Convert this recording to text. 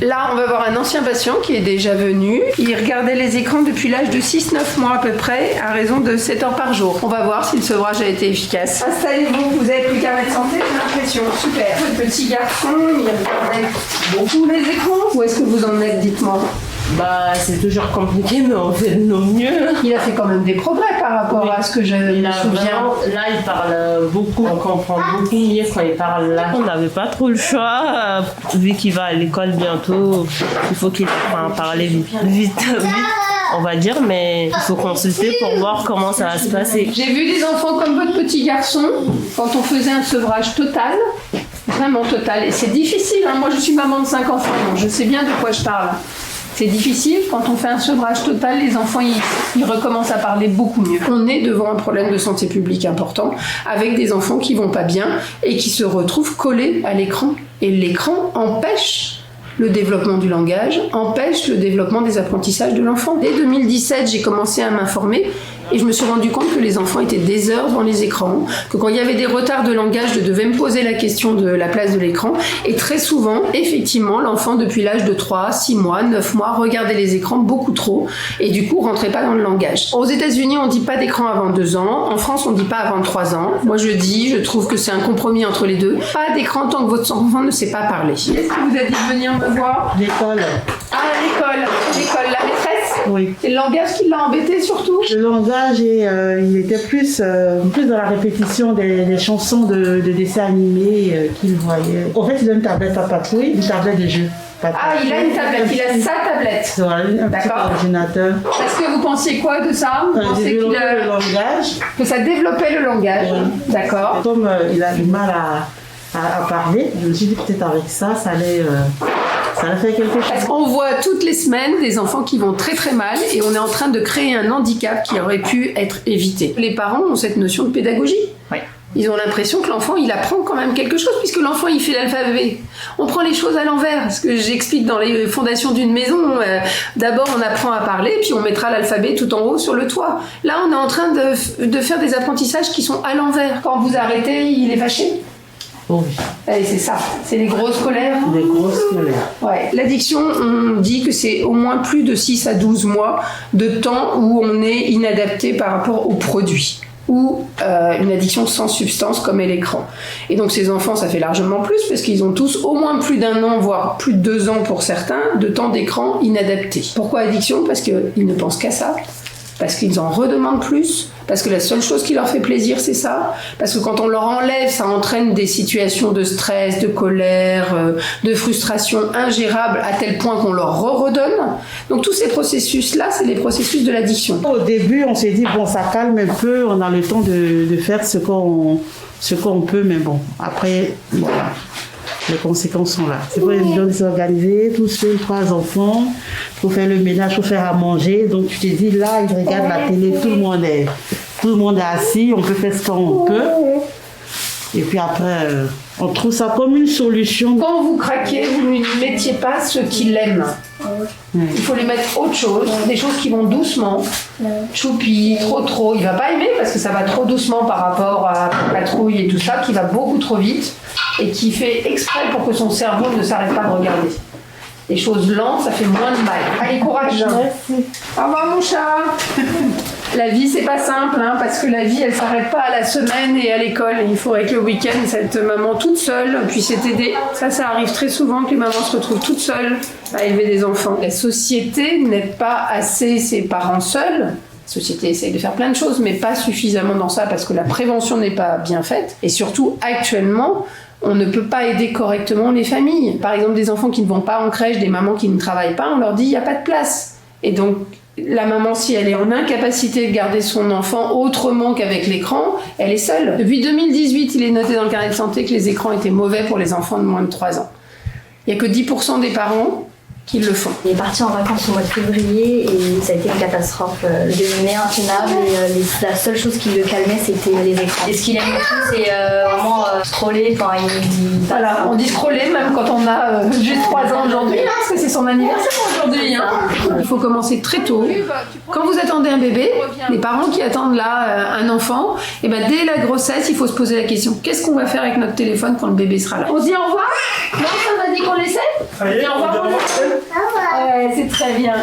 Là, on va voir un ancien patient qui est déjà venu. Il regardait les écrans depuis l'âge de 6-9 mois à peu près, à raison de 7 heures par jour. On va voir si le sevrage a été efficace. Installez-vous, vous avez plus carnet de santé, j'ai l'impression. Super. Le petit garçon, il regardait beaucoup les écrans. Où est-ce que vous en êtes, dites-moi? C'est toujours compliqué, mais on fait de nos mieux. Il a fait quand même des progrès par rapport à ce que je me souviens. Là, il parle beaucoup, on comprend beaucoup mieux quand il parle là. On n'avait pas trop le choix, vu qu'il va à l'école bientôt, il faut qu'il apprenne à parler vite, on va dire, mais il faut consulter pour voir comment ça va se passer. J'ai vu des enfants comme votre petit garçon, quand on faisait un sevrage total, vraiment total, et c'est difficile, hein. Moi je suis maman de 5 enfants, donc je sais bien de quoi je parle. C'est difficile, quand on fait un sevrage total, les enfants ils recommencent à parler beaucoup mieux. On est devant un problème de santé publique important, avec des enfants qui vont pas bien et qui se retrouvent collés à l'écran. Et l'écran empêche le développement du langage, empêche le développement des apprentissages de l'enfant. Dès 2017, j'ai commencé à m'informer et je me suis rendu compte que les enfants étaient des heures devant les écrans, que quand il y avait des retards de langage, je devais me poser la question de la place de l'écran. Et très souvent, effectivement, l'enfant, depuis l'âge de 3, 6 mois, 9 mois, regardait les écrans beaucoup trop et du coup, rentrait pas dans le langage. Aux États-Unis, on dit pas d'écran avant 2 ans. En France, on dit pas avant 3 ans. Moi, je trouve que c'est un compromis entre les deux. Pas d'écran tant que votre enfant ne sait pas parler. Est-ce que vous a dit de venir me voir? L'école. Ah, l'école, la maîtresse? Oui. C'est le langage qui l'a embêté surtout? Le langage, il était plus dans la répétition des chansons de dessins animés qu'il voyait. En fait, il a une tablette à patrouille, une tablette de jeu. Ah, il a une tablette, il a sa tablette. Voilà, un petit ordinateur. Est-ce que vous pensiez quoi de ça? Vous pensez le langage. Que ça développait le langage. Oui. D'accord. Comme il a du mal à parler, je me suis dit peut-être avec ça, ça allait faire quelque chose. On voit toutes les semaines des enfants qui vont très très mal et on est en train de créer un handicap qui aurait pu être évité. Les parents ont cette notion de pédagogie. Oui. Ils ont l'impression que l'enfant, il apprend quand même quelque chose, puisque l'enfant, il fait l'alphabet. On prend les choses à l'envers. Ce que j'explique dans les fondations d'une maison, d'abord, on apprend à parler, puis on mettra l'alphabet tout en haut sur le toit. Là, on est en train de faire des apprentissages qui sont à l'envers. Quand vous arrêtez, il est fâché. Oui. Et c'est ça, c'est les grosses colères. Les grosses colères. Ouais. L'addiction, on dit que c'est au moins plus de 6 à 12 mois de temps où on est inadapté par rapport aux produits. Ou une addiction sans substance comme est l'écran. Et donc ces enfants, ça fait largement plus parce qu'ils ont tous au moins plus d'1 an, voire plus de 2 ans pour certains, de temps d'écran inadapté. Pourquoi addiction? Parce qu'ils ne pensent qu'à ça, parce qu'ils en redemandent plus, parce que la seule chose qui leur fait plaisir, c'est ça, parce que quand on leur enlève, ça entraîne des situations de stress, de colère, de frustration ingérables à tel point qu'on leur redonne. Donc tous ces processus-là, c'est les processus de l'addiction. Au début, on s'est dit, bon, ça calme un peu, on a le temps de faire ce qu'on peut, mais bon, après, voilà. Les conséquences sont là. C'est pas évident de s'organiser, tous seuls, 3 enfants, faut faire le ménage, faut faire à manger. Donc tu te dis, là, ils regardent la télé, tout le monde est assis, on peut faire ce qu'on peut. Et puis après, on trouve ça comme une solution. Quand vous craquez, vous ne lui mettiez pas ce qu'il aime. Il faut lui mettre autre chose, des choses qui vont doucement. Choupi, trop. Il va pas aimer parce que ça va trop doucement par rapport à Patrouille et tout ça, qui va beaucoup trop vite et qui fait exprès pour que son cerveau ne s'arrête pas de regarder. Les choses lentes, ça fait moins de mal. Allez, courage. Merci. Au revoir mon chat. La vie, c'est pas simple, hein, parce que la vie, elle s'arrête pas à la semaine et à l'école. Il faudrait que le week-end, cette maman toute seule puisse t'aider. Ça arrive très souvent que les mamans se retrouvent toutes seules à élever des enfants. La société n'aide pas assez ses parents seuls. La société essaye de faire plein de choses, mais pas suffisamment dans ça, parce que la prévention n'est pas bien faite. Et surtout, actuellement, on ne peut pas aider correctement les familles. Par exemple, des enfants qui ne vont pas en crèche, des mamans qui ne travaillent pas, on leur dit il n'y a pas de place. Et donc, la maman, si elle est en incapacité de garder son enfant autrement qu'avec l'écran, elle est seule. Depuis 2018, il est noté dans le carnet de santé que les écrans étaient mauvais pour les enfants de moins de 3 ans. Il n'y a que 10% des parents qui le font. Il est parti en vacances au mois de février et ça a été une catastrophe. Le devenait intenable et la seule chose qui le calmait, c'était les écrans. Et ce qu'il aime beaucoup, c'est vraiment scroller. Enfin, voilà, on dit scroller même quand on a juste 3 ans aujourd'hui, parce que c'est son anniversaire aujourd'hui. Hein. Il faut commencer très tôt. Quand vous attendez un bébé, les parents qui attendent là un enfant, et ben dès la grossesse, il faut se poser la question, qu'est-ce qu'on va faire avec notre téléphone quand le bébé sera là? On se dit au revoir? Non, ça va dit qu'on essaie? Ça y est, Tiens, on va on voir. démarre. Ouais, c'est très bien.